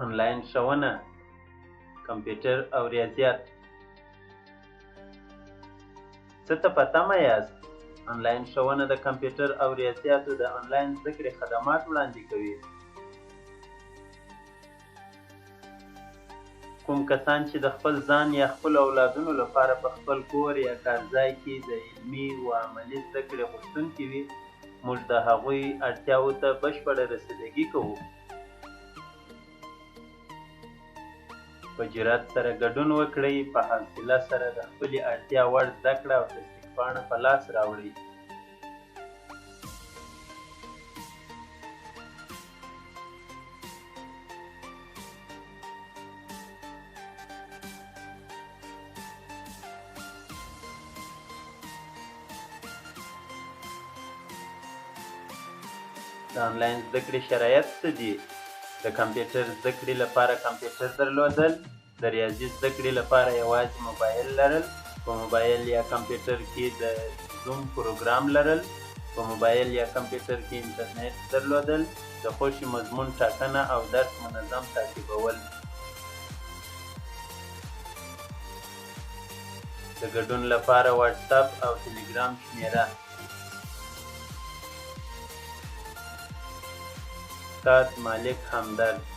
آنلاین ښوونه، کمپیوټر او ریاضیات. څه ته په تمه یاست؟ آنلاین ښوونه د کمپیوټر او ریاضیاتو د آنلاین زده کړې خدمات وړاندې کوي. کوم کسان چې د خپل ځان یا خپلو اولادونو لپاره په خپل کور یا کارځای کې د علمي و عملي زده کړې غوښتونکي وي، موږ د هغوی اړتیاوو ته بشپړه رسیدګي کوو. په جرئت سره ګډون وکړئ، په حوصله سره د خپلې اړتیا وړ زده کړه او تصدیق پاڼه په لاس راوړئ. د آنلاین زده کړې شرایط څه دي؟ د کمپیوټر زده کړې لپاره کمپیوټر درلودل، د ریاضي زده کړې لپاره یوازې موبایل لرل، په موبایل یا کمپیوټر کې د زوم پروګرام لرل، په موبایل یا کمپیوټر کې انټرنیټ درلودل، د خوښې مضمون ټاکنه او درس منظم تعقیبول. د ګډون لپاره واټساپ او ټلګرام شمیره. استاد مالک همدرد.